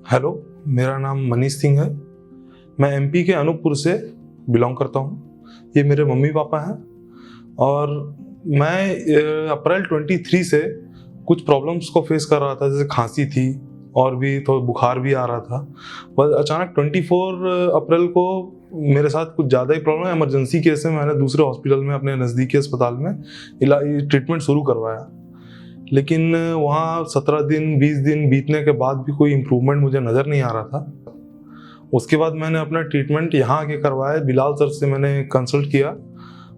Hello, मेरा नाम मनीष सिंह है। मैं एमपी के अनूपपुर से बिलोंग करता हूँ। ये मेरे मम्मी पापा हैं और मैं अप्रैल 23 से कुछ प्रॉब्लम्स को फेस कर रहा था, जैसे खांसी थी और भी तो बुखार भी आ रहा था। बस अचानक 24 अप्रैल को मेरे साथ कुछ ज़्यादा ही प्रॉब्लम, इमरजेंसी केस में मैंने दूसरे हॉस्पिटल में अपने नज़दीकी अस्पताल में ट्रीटमेंट शुरू करवाया। लेकिन वहाँ 17 दिन 20 दिन बीतने के बाद भी कोई इम्प्रूवमेंट मुझे नज़र नहीं आ रहा था। उसके बाद मैंने अपना ट्रीटमेंट यहाँ आके करवाया। बिलाल सर से मैंने कंसल्ट किया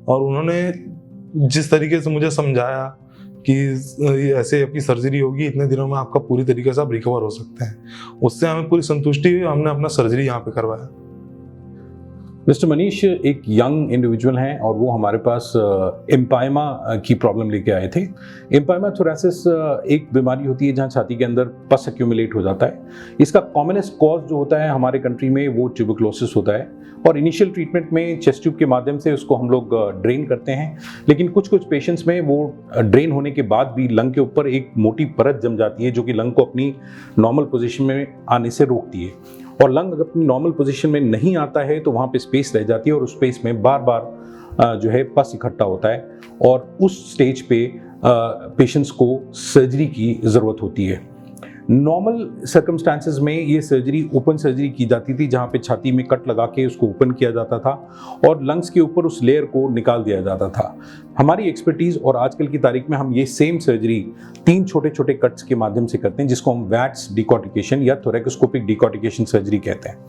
और उन्होंने जिस तरीके से मुझे समझाया कि ऐसे आपकी सर्जरी होगी, इतने दिनों में आपका पूरी तरीके से आप रिकवर हो सकते हैं, उससे हमें पूरी संतुष्टि हुई। हमने अपना सर्जरी यहाँ पे करवाया। मिस्टर मनीष एक यंग इंडिविजुअल हैं और वो हमारे पास एम्पाइमा की प्रॉब्लम लेके आए थे। एम्पाइमा थोरेसिस एक बीमारी होती है जहाँ छाती के अंदर पस एक्यूमुलेट हो जाता है। इसका कॉमनेस्ट कॉज जो होता है हमारे कंट्री में वो ट्यूबरक्लोसिस होता है और इनिशियल ट्रीटमेंट में चेस्ट ट्यूब के माध्यम से उसको हम लोग ड्रेन करते हैं। लेकिन कुछ पेशेंट्स में वो ड्रेन होने के बाद भी लंग के ऊपर एक मोटी परत जम जाती है जो कि लंग को अपनी नॉर्मल पोजीशन में आने से रोकती है और लंग अगर अपनी नॉर्मल पोजीशन में नहीं आता है तो वहाँ पे स्पेस रह जाती है और उस स्पेस में बार बार जो है पस इकट्ठा होता है और उस स्टेज पे पेशेंट्स को सर्जरी की ज़रूरत होती है। नॉर्मल सर्कमस्टांसेस में ये सर्जरी ओपन सर्जरी की जाती थी जहाँ पे छाती में कट लगा के उसको ओपन किया जाता था और लंग्स के ऊपर उस लेयर को निकाल दिया जाता था। हमारी एक्सपर्टीज़ और आजकल की तारीख में हम ये सेम सर्जरी 3 छोटे छोटे कट्स के माध्यम से करते हैं जिसको हम वैट्स डिकॉर्टिकेशन या थोरैकोस्कोपिक डिकॉर्टिकेशन सर्जरी कहते हैं।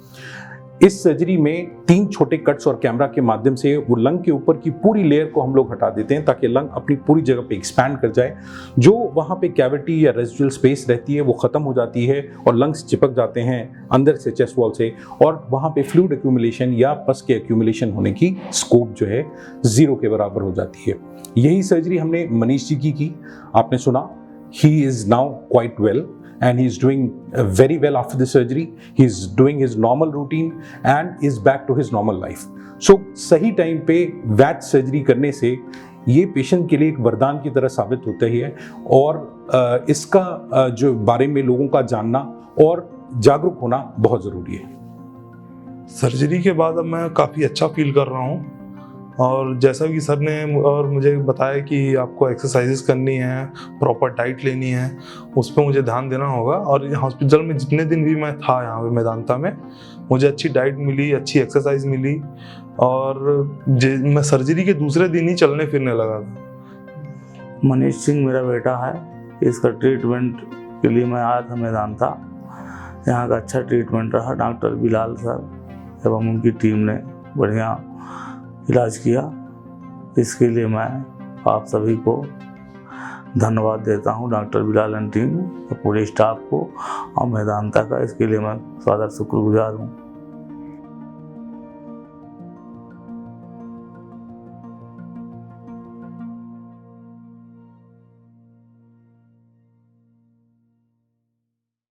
इस सर्जरी में 3 छोटे कट्स और कैमरा के माध्यम से वो लंग के ऊपर की पूरी लेयर को हम लोग हटा देते हैं ताकि लंग अपनी पूरी जगह पे एक्सपैंड कर जाए। जो वहाँ पे कैविटी या रेजिडुअल स्पेस रहती है वो ख़त्म हो जाती है और लंग्स चिपक जाते हैं अंदर से चेस्ट वॉल से और वहाँ पे फ्लूइड एक्यूमुलेशन या पस के एक्यूमुलेशन होने की स्कोप जो है 0 के बराबर हो जाती है। यही सर्जरी हमने मनीष जी की। आपने सुना he is now quite well and he is doing very well after the surgery. He is doing his normal routine and is back to his normal life. So सही टाइम पे वैट सर्जरी करने से ये patient के लिए एक वरदान की तरह साबित होता ही है और इसका जो बारे में लोगों का जानना और जागरूक होना बहुत ज़रूरी है। सर्जरी के बाद अब मैं काफ़ी अच्छा फील कर रहा हूँ और जैसा कि सर ने और मुझे बताया कि आपको एक्सरसाइजेस करनी है, प्रॉपर डाइट लेनी है, उस पर मुझे ध्यान देना होगा। और हॉस्पिटल में जितने दिन भी मैं था यहाँ पे मेदांता में, मुझे अच्छी डाइट मिली, अच्छी एक्सरसाइज मिली और मैं सर्जरी के दूसरे दिन ही चलने फिरने लगा था। मनीष सिंह मेरा बेटा है। इसका ट्रीटमेंट के लिए मैं आया था मेदांता। यहाँ का अच्छा ट्रीटमेंट रहा। डॉक्टर बिलाल सर एवं उनकी टीम ने बढ़िया इलाज किया। इसके लिए मैं आप सभी को धन्यवाद देता हूं, डॉक्टर बिलाल एंड टीम, पूरे स्टाफ को और मेदांता का। इसके लिए मैं सदा शुक्रगुजार हूं।